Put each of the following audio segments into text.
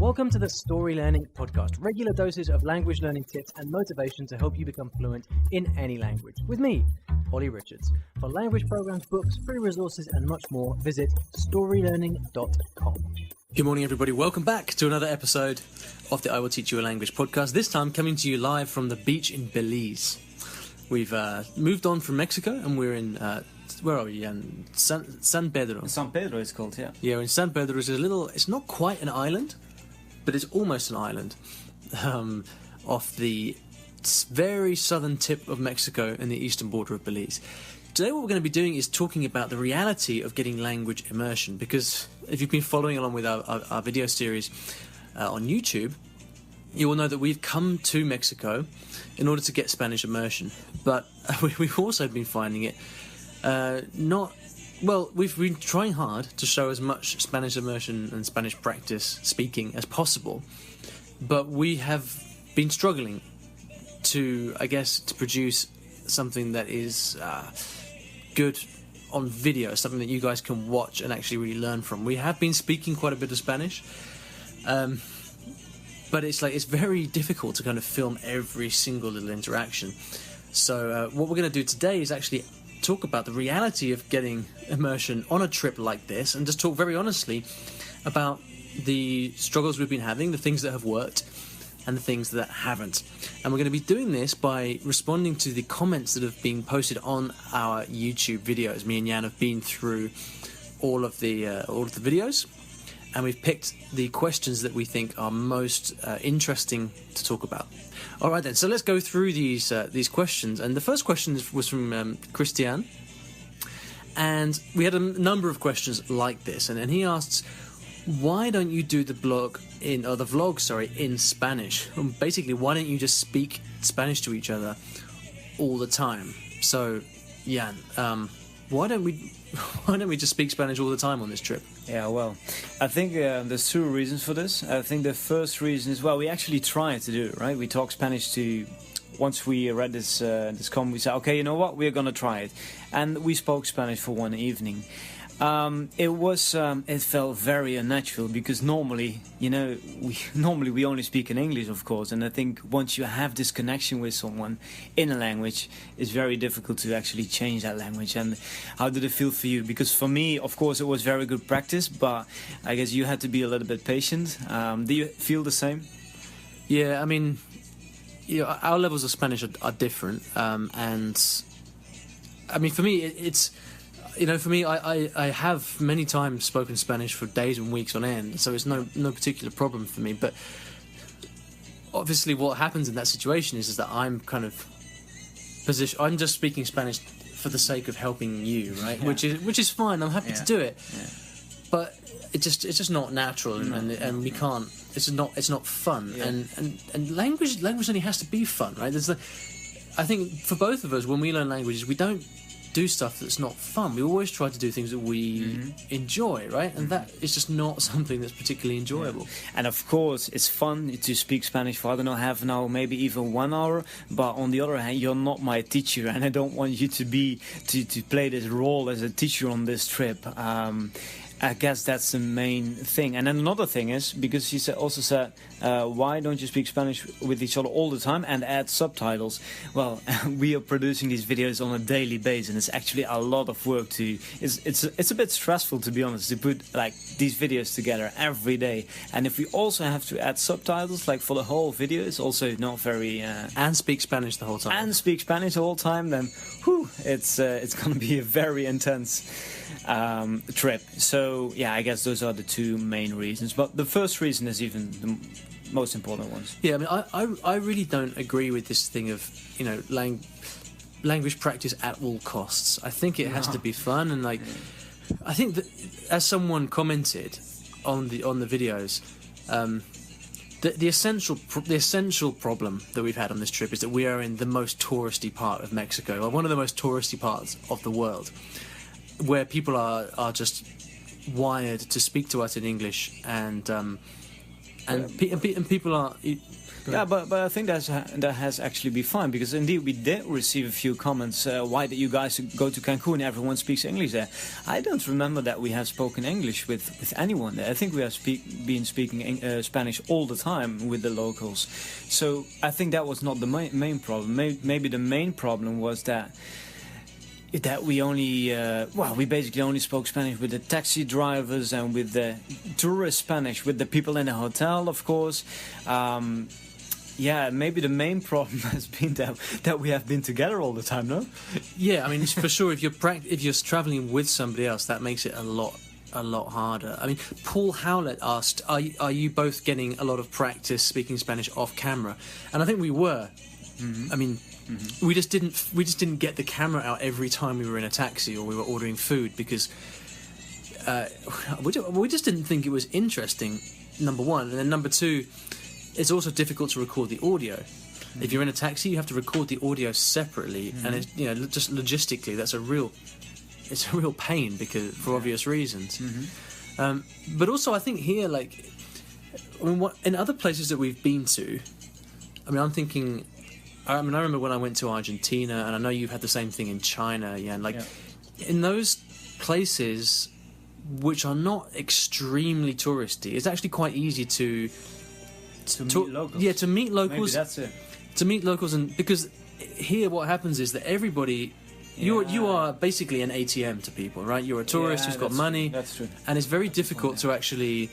Welcome to the Story Learning Podcast, regular doses of language learning tips and motivation to help you become fluent in any language. With me, Olly Richards. For language programs, books, free resources, and much more, visit StoryLearning.com. Good morning, everybody. Welcome back to another episode of the I Will Teach You a Language podcast, this time coming to you live from the beach in Belize. We've moved on from Mexico, and we're in, where are we? San Pedro. San Pedro it's called, yeah. Yeah, we're in San Pedro. It's not quite an island, but it's almost an island off the very southern tip of Mexico and the eastern border of Belize. Today what we're going to be doing is talking about the reality of getting language immersion, because if you've been following along with our video series on YouTube, you will know that we've come to Mexico in order to get Spanish immersion, but we've also been finding it we've been trying hard to show as much Spanish immersion and Spanish practice speaking as possible, but we have been struggling to produce something that is good on video, something that you guys can watch and actually really learn from. We have been speaking quite a bit of Spanish, but it's very difficult to kind of film every single little interaction. So what we're going to do today is actually talk about the reality of getting immersion on a trip like this, and just talk very honestly about the struggles we've been having, the things that have worked and the things that haven't. And we're going to be doing this by responding to the comments that have been posted on our YouTube videos. Me and Jan have been through all of the videos, and we've picked the questions that we think are most interesting to talk about. All right then, so let's go through these questions. And the first question was from Christian, and we had a number of questions like this. And he asks, why don't you do the vlog in Spanish? Basically, why don't you just speak Spanish to each other all the time? So, Jan, why don't we just speak Spanish all the time on this trip? Yeah, well, I think there's two reasons for this. I think the first reason is, we actually tried to do it, right? We talked Spanish once we read this comment, we said, okay, you know what, we're gonna try it. And we spoke Spanish for one evening. It felt very unnatural, because normally we only speak in English, of course, and I think once you have this connection with someone in a language, it's very difficult to actually change that language. And how did it feel for you? Because for me, of course, it was very good practice, but I guess you had to be a little bit patient. Do you feel the same? Yeah, I mean, our levels of Spanish are different, and I mean, for me, it's... for me, I have many times spoken Spanish for days and weeks on end, so it's no particular problem for me. But obviously what happens in that situation is that I'm kind of I'm just speaking Spanish for the sake of helping you, right? Yeah. Which is fine. I'm happy to do it. Yeah. But it's just not natural, and we can't. It's not fun. Yeah. And language only has to be fun, right? I think for both of us, when we learn languages, we don't do stuff that's not fun. We always try to do things that we enjoy, right? And that is just not something that's particularly enjoyable. Yeah. And of course, it's fun to speak Spanish for, I don't know, half an hour, maybe even 1 hour. But on the other hand, you're not my teacher, and I don't want you to play this role as a teacher on this trip. I guess that's the main thing. And then another thing is, because he also said, why don't you speak Spanish with each other all the time and add subtitles? Well, we are producing these videos on a daily basis, and it's actually a lot of work it's a bit stressful, to be honest, to put these videos together every day. And if we also have to add subtitles for the whole video, it's also not very... and speak Spanish the whole time. And speak Spanish the whole time, then it's going to be a very intense trip. So yeah, I guess those are the two main reasons, but the first reason is even the most important ones. Yeah, I mean, I really don't agree with this thing of language practice at all costs. I think it has to be fun, and I think that, as someone commented on the videos, the essential problem that we've had on this trip is that we are in the most touristy part of Mexico, or one of the most touristy parts of the world, where people are just wired to speak to us in English, and and people are. Yeah, but I think that has actually been fine, because indeed we did receive a few comments. Why did you guys go to Cancun? Everyone speaks English there. I don't remember that we have spoken English with anyone there. I think we have been speaking Spanish all the time with the locals. So I think that was not the main problem. Maybe the main problem was that we only, we basically only spoke Spanish with the taxi drivers and with the tourist Spanish, with the people in the hotel, of course. Maybe the main problem has been that we have been together all the time, no? Yeah, I mean, for sure, if you're traveling with somebody else, that makes it a lot harder. I mean, Paul Howlett asked, are you both getting a lot of practice speaking Spanish off camera? And I think we were. I mean, we just didn't get the camera out every time we were in a taxi or we were ordering food, because we just didn't think it was interesting, number one. And then number two, it's also difficult to record the audio. If you're in a taxi, you have to record the audio separately, and it's, just logistically, it's a real pain, because for obvious reasons. But also, I think here, in other places that we've been to, I remember when I went to Argentina, and I know you've had the same thing in China, in those places which are not extremely touristy, it's actually quite easy to meet locals. Yeah, to meet locals. Maybe that's it. To meet locals, and because here what happens is that everybody, you are basically an ATM to people, right? You're a tourist who's got money. That's true. And it's very difficult to actually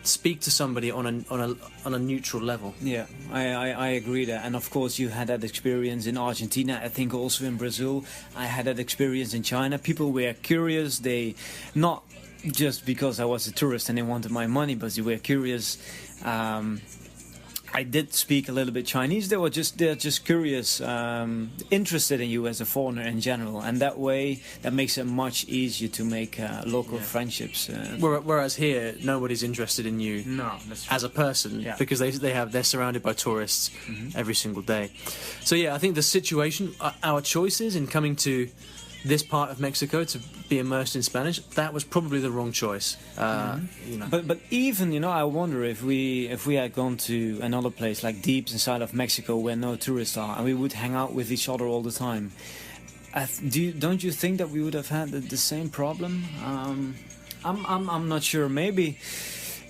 speak to somebody on a neutral level. Yeah, I agree there. And of course you had that experience in Argentina, I think also in Brazil. I had that experience in China. People were curious. They, not just because I was a tourist and they wanted my money, but they were curious. I did speak a little bit Chinese. They're just curious, interested in you as a foreigner in general, and that way that makes it much easier to make local friendships. Whereas here, nobody's interested in you as a person, because they're surrounded by tourists every single day. So yeah, I think the situation, our choices in coming to this part of Mexico to be immersed in Spanish, that was probably the wrong choice. But even, I wonder if we had gone to another place like deep inside of Mexico where no tourists are, and we would hang out with each other all the time. Don't you think that we would have had the same problem? I'm not sure. Maybe.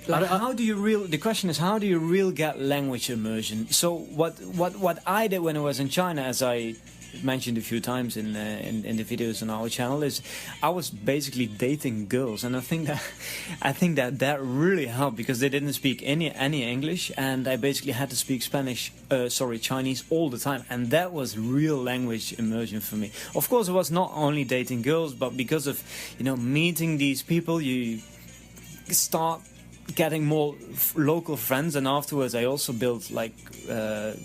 The question is, how do you really get language immersion? So what I did when I was in China, as I mentioned a few times in the videos on our channel, is I was basically dating girls, and I think that really helped, because they didn't speak any English, and I basically had to speak Chinese all the time, and that was real language immersion for me. Of course, it was not only dating girls, but because of meeting these people, you start getting more local friends, and afterwards I also built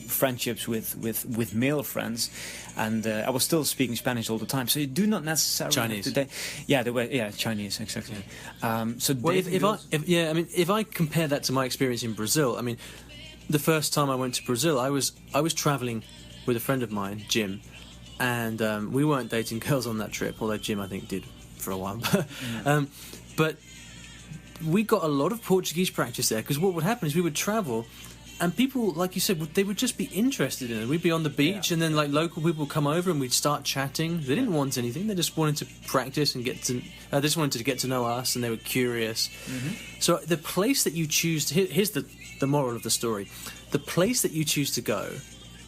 friendships with male friends, and I was still speaking Spanish all the time. So you do not necessarily Chinese. Chinese, exactly. If I compare that to my experience in Brazil, I mean, the first time I went to Brazil, I was traveling with a friend of mine, Jim, and we weren't dating girls on that trip, although Jim I think did for a while. But we got a lot of Portuguese practice there, because what would happen is we would travel, and people, like you said, they would just be interested in it. We'd be on the beach, and then local people would come over and we'd start chatting. They didn't want anything; they just wanted to practice and they just wanted to get to know us, and they were curious. So the place that you choose here's the moral of the story: the place that you choose to go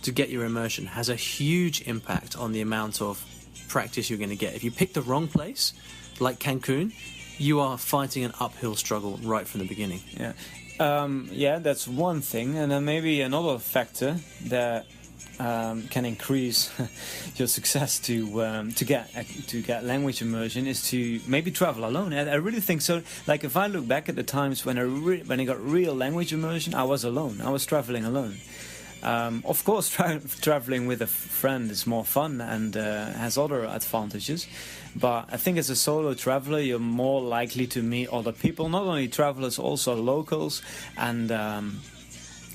to get your immersion has a huge impact on the amount of practice you're going to get. If you pick the wrong place, like Cancun, you are fighting an uphill struggle right from the beginning. That's one thing, and then maybe another factor that can increase your success to get language immersion is to maybe travel alone. I really think so. Like, if I look back at the times when I got real language immersion, I was alone. I was traveling alone. Of course, traveling with a friend is more fun and has other advantages. But I think as a solo traveler, you're more likely to meet other people, not only travelers, also locals. And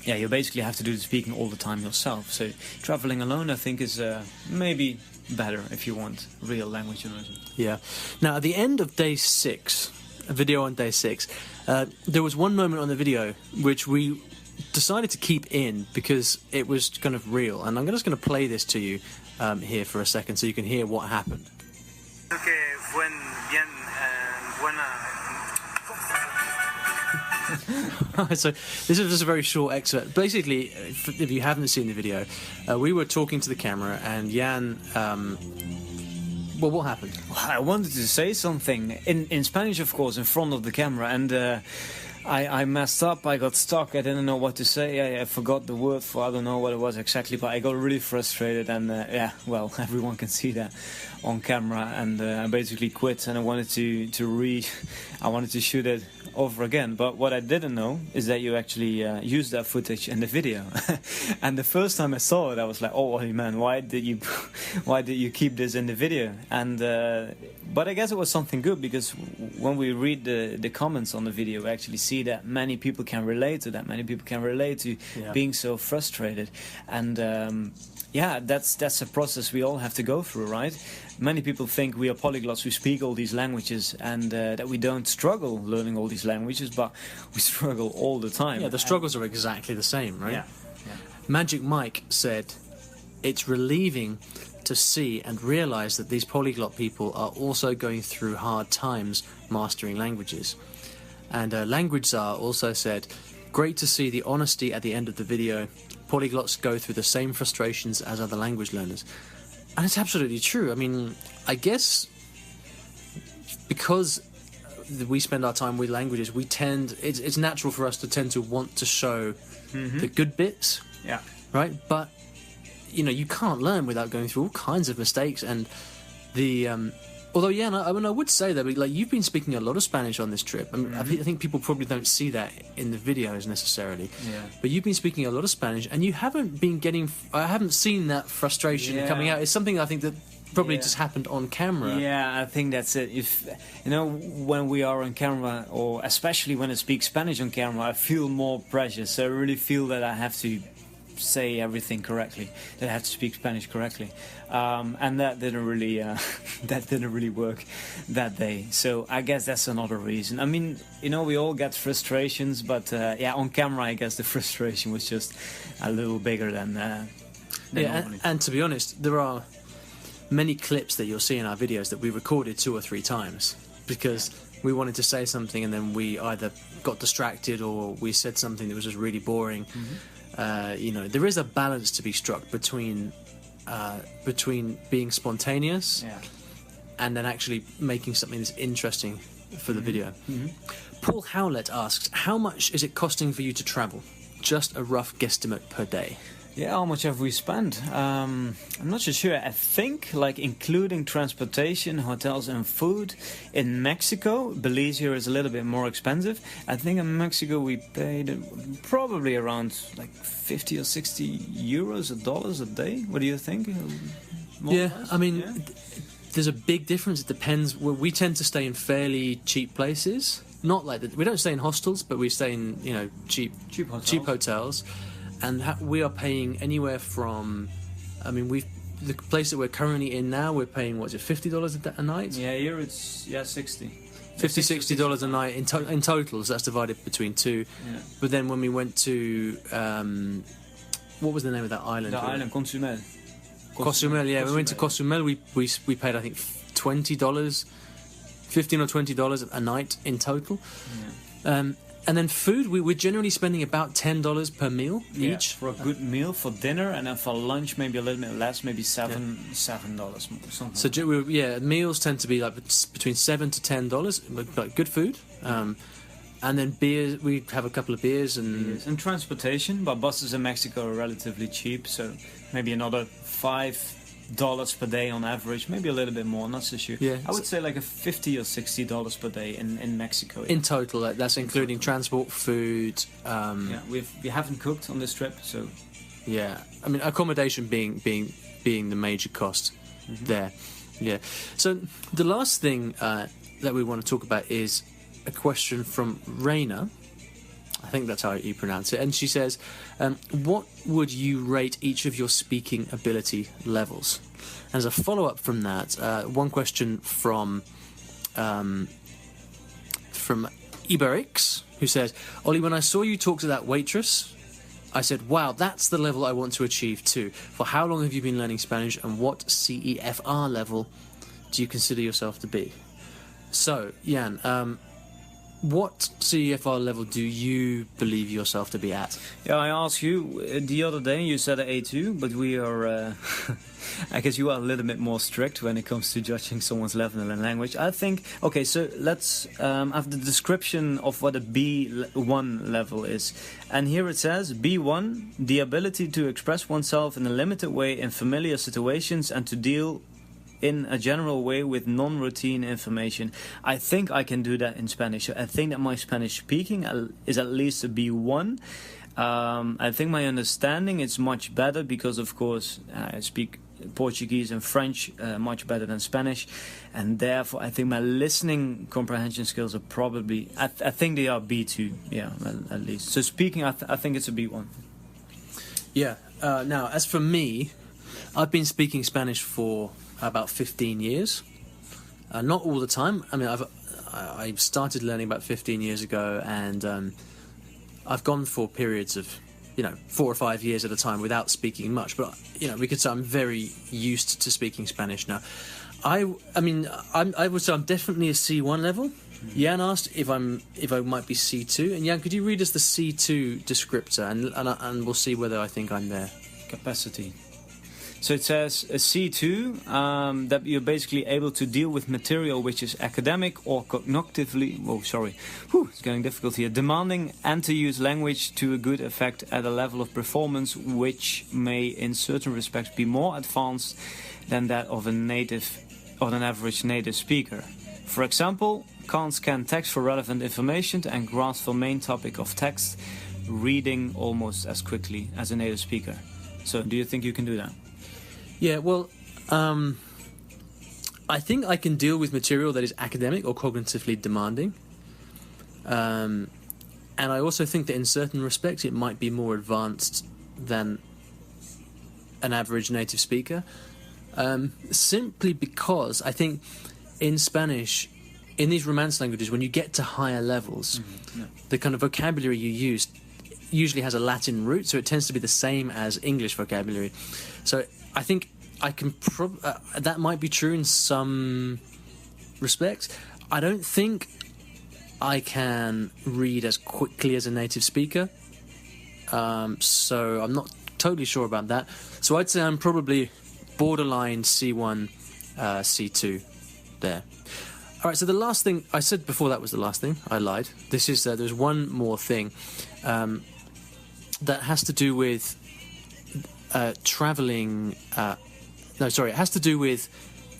you basically have to do the speaking all the time yourself. So traveling alone, I think, is maybe better if you want real language immersion. Yeah. Now, at the end of day 6, a video on day 6. There was one moment on the video which we decided to keep in because it was kind of real, and I'm just going to play this to you here for a second so you can hear what happened. So this is just a very short excerpt. Basically, if you haven't seen the video, we were talking to the camera, and Jan. Well, what happened? I wanted to say something in Spanish, of course, in front of the camera, and I messed up. I got stuck. I didn't know what to say. I forgot the word for, I don't know what it was exactly, but I got really frustrated, and yeah, well, everyone can see that on camera, and I basically quit, and I wanted to shoot it over again. But what I didn't know is that you actually used that footage in the video. And the first time I saw it, I was like, oh man, why did you keep this in the video? And but I guess it was something good, because when we read the comments on the video, we actually see that many people can relate to that. Many people can relate to being so frustrated, and yeah, that's a process we all have to go through, right? Many people think we are polyglots, we speak all these languages, and that we don't struggle learning all these languages, but we struggle all the time. Yeah, the struggles are exactly the same, right? Yeah. Magic Mike said, it's relieving to see and realize that these polyglot people are also going through hard times mastering languages. And Language Czar also said, great to see the honesty at the end of the video. Polyglots go through the same frustrations as other language learners. And it's absolutely true. I mean, I guess because we spend our time with languages, it's natural for us to tend to want to show the good bits. Yeah. Right? But, you know, you can't learn without going through all kinds of mistakes. And the... although, yeah, I mean, I would say that, like, you've been speaking a lot of Spanish on this trip. I mean, I think people probably don't see that in the videos necessarily. Yeah. But you've been speaking a lot of Spanish, and you haven't been getting... I haven't seen that frustration coming out. It's something I think that probably just happened on camera. Yeah, I think that's it. If, you know, when we are on camera, or especially when I speak Spanish on camera, I feel more pressure. So I really feel that I have to say everything correctly, that I have to speak Spanish correctly, and that didn't really work that day. So I guess that's another reason. I mean, you know, we all get frustrations, but yeah, on camera I guess the frustration was just a little bigger than normally. And to be honest, there are many clips that you'll see in our videos that we recorded 2 or 3 times because we wanted to say something and then we either got distracted or we said something that was just really boring. You know, there is a balance to be struck between being spontaneous and then actually making something that's interesting for the video. Paul Howlett asks, how much is it costing for you to travel? Just a rough guesstimate per day. Yeah, how much have we spent? I'm not so sure. I think, like, including transportation, hotels and food, in Mexico, Belize here is a little bit more expensive. I think in Mexico we paid probably around like 50 or 60 euros or dollars a day. What do you think? I mean, there's a big difference. It depends. We tend to stay in fairly cheap places. Not like that. We don't stay in hostels, but we stay in, you know, cheap hotels. And we are paying anywhere from, I mean, the place that we're currently in now, we're paying, what is it, $50 a night? Yeah, here it's, 60. $60 a night in total, so that's divided between 2. Yeah. But then when we went to, what was the name of that island? The island, Cozumel. Cozumel, yeah. We went to Cozumel, we paid, I think, $20, $15 or $20 a night in total. Yeah. And then food, we're generally spending about $10 per meal each. For a good meal, for dinner, and then for lunch maybe a little bit less, maybe $7 something. So meals tend to be like between $7 to $10, like good food. And then beers, we have a couple of beers and transportation, but buses in Mexico are relatively cheap, so maybe another $5 per day on average, maybe a little bit more, not so sure. Yeah, I would say like a $50 or $60 per day in Mexico. In total, that's including transport, food. We haven't cooked on this trip, so yeah. I mean, accommodation being the major cost there. Yeah. So the last thing that we want to talk about is a question from Raina. I think that's how you pronounce it. And she says, what would you rate each of your speaking ability levels? And as a follow-up from that, one question from from Iberix, who says, Ollie, when I saw you talk to that waitress, I said, wow, that's the level I want to achieve too. For how long have you been learning Spanish, and what CEFR level do you consider yourself to be? So, Jan, what CEFR level do you believe yourself to be at? Yeah, I asked you the other day, you said A2, but we are... I guess you are a little bit more strict when it comes to judging someone's level in language. I think... Okay, so let's have the description of what a B1 level is. And here it says, B1, the ability to express oneself in a limited way in familiar situations and to deal in a general way with non-routine information. I think I can do that in Spanish. I think that my Spanish speaking is at least a B1. I think my understanding is much better because, of course, I speak Portuguese and French much better than Spanish, and therefore I think my listening comprehension skills are probably, I think they are B2, yeah, at least. So speaking, I think it's a B1. Yeah. Now, as for me, I've been speaking Spanish for about 15 years. Not all the time. I mean, I started learning about 15 years ago, and I've gone for periods of 4 or 5 years at a time without speaking much, but we could say I'm very used to speaking Spanish now. I would say I'm definitely a C1 level. Jan asked if I might be C2, and Jan, could you read us the C2 descriptor, and we'll see whether I think I'm there. Capacity. So it says a C2, that you're basically able to deal with material which is academic or cognitively, it's getting difficult here, demanding, and to use language to a good effect at a level of performance which may in certain respects be more advanced than that of an average native speaker. For example, can't scan text for relevant information and grasp the main topic of text, reading almost as quickly as a native speaker. So do you think you can do that? Yeah, well, I think I can deal with material that is academic or cognitively demanding. And I also think that in certain respects it might be more advanced than an average native speaker. Simply because I think in Spanish, in these Romance languages, when you get to higher levels, the kind of vocabulary you use usually has a Latin root, so it tends to be the same as English vocabulary. So I think I can that might be true in some respects. I don't think I can read as quickly as a native speaker, so I'm not totally sure about that. So I'd say I'm probably borderline C1, C2 there. All right, so the last thing I said before, that was the last thing. I lied. This is there's one more thing that has to do with traveling. It has to do with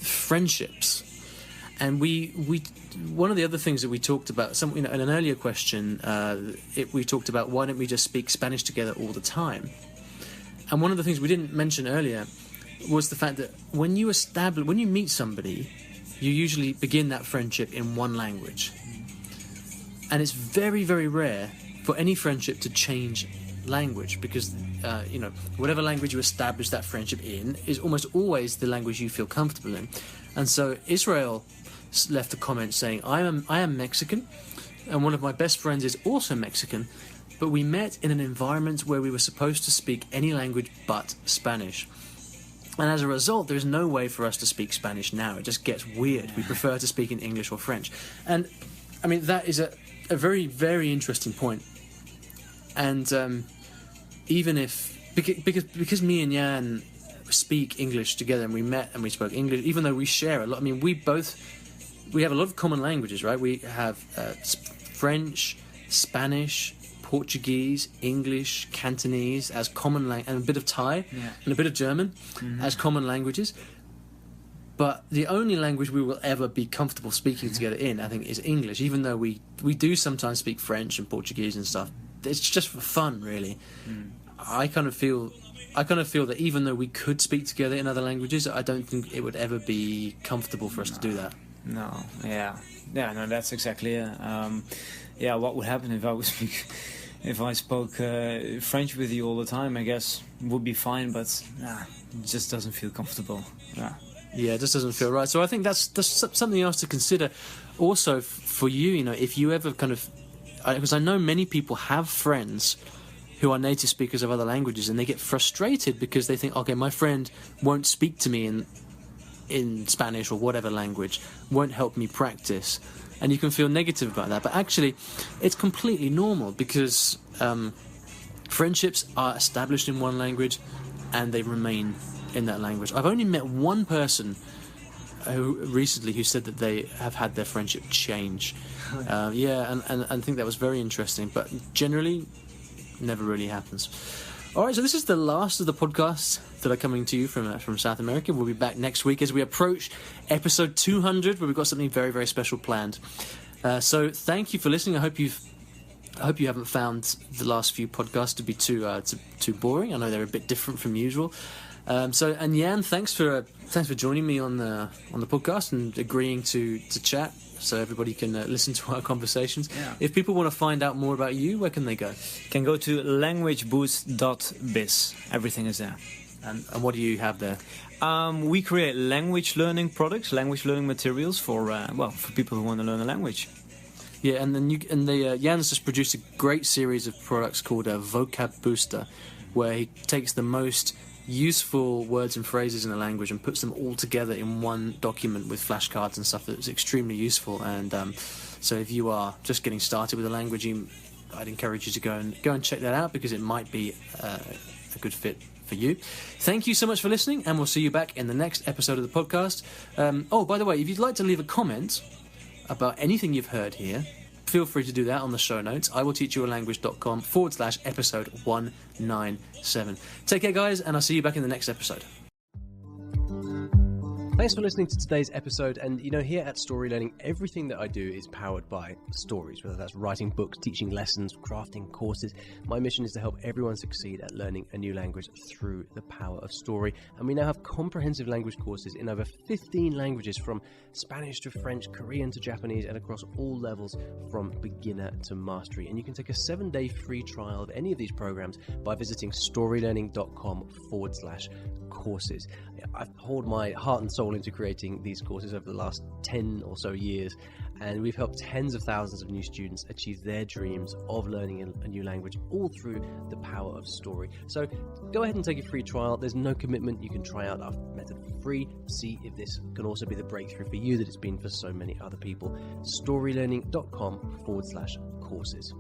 friendships. And we one of the other things that we talked about, in an earlier question, we talked about why don't we just speak Spanish together all the time? And one of the things we didn't mention earlier was the fact that when you meet somebody, you usually begin that friendship in one language. And it's very, very rare for any friendship to change language, because whatever language you establish that friendship in is almost always the language you feel comfortable in. And so Israel left a comment saying, I am Mexican, and one of my best friends is also Mexican, but we met in an environment where we were supposed to speak any language but Spanish. And as a result, there's no way for us to speak Spanish now. It just gets weird. We prefer to speak in English or French. And I mean, that is a very, very interesting point. And even if, because me and Jan speak English together, and we met and we spoke English, even though we share a lot, I mean, we have a lot of common languages, right? We have French, Spanish, Portuguese, English, Cantonese as common language, and a bit of Thai, and a bit of German as common languages. But the only language we will ever be comfortable speaking together in, I think, is English, even though we do sometimes speak French and Portuguese and stuff. It's just for fun, really. I kind of feel that even though we could speak together in other languages, I don't think it would ever be comfortable for us to do that. No, no, that's exactly it. What would happen if I spoke French with you all the time? I guess would be fine, but it just doesn't feel comfortable. Yeah, it just doesn't feel right. So I think that's something else to consider. also for you, you know, if you ever kind of, because I know many people have friends who are native speakers of other languages, and they get frustrated because they think, okay, my friend won't speak to me in Spanish or whatever language, won't help me practice, and you can feel negative about that. But actually, it's completely normal, because friendships are established in one language and they remain in that language. I've only met one person who said that they have had their friendship change. And I think that was very interesting, but generally never really happens. All right, so this is the last of the podcasts that are coming to you from South America. We'll be back next week as we approach episode 200, where we've got something very, very special planned. So thank you for listening. I hope you haven't found the last few podcasts to be too boring. I know they're a bit different from usual. And Jan, thanks for joining me on the podcast and agreeing to chat, so everybody can listen to our conversations. Yeah. If people want to find out more about you, where can they go? Can go to languageboost.biz. Everything is there. And what do you have there? We create language learning products, language learning materials for people who want to learn a language. Yeah, and then Jan's just produced a great series of products called Vocab Booster, where he takes the most useful words and phrases in a language and puts them all together in one document with flashcards and stuff. That's extremely useful. And so if you are just getting started with a language, I'd encourage you to go and check that out, because it might be a good fit for you. Thank you so much for listening, and we'll see you back in the next episode of the podcast. By the way, if you'd like to leave a comment about anything you've heard here, feel free to do that on the show notes. iwillteachyoualanguage.com/episode 197. Take care, guys, and I'll see you back in the next episode. Thanks for listening to today's episode. And here at Story Learning, everything that I do is powered by stories, whether that's writing books, teaching lessons, crafting courses. My mission is to help everyone succeed at learning a new language through the power of story. And we now have comprehensive language courses in over 15 languages, from Spanish to French, Korean to Japanese, and across all levels from beginner to mastery. And you can take a 7-day free trial of any of these programs by visiting storylearning.com/courses. I've poured my heart and soul into creating these courses over the last 10 or so years, and we've helped tens of thousands of new students achieve their dreams of learning a new language, all through the power of story. So go ahead and take a free trial. There's no commitment. You can try out our method for free. See if this can also be the breakthrough for you that it's been for so many other people. storylearning.com/courses.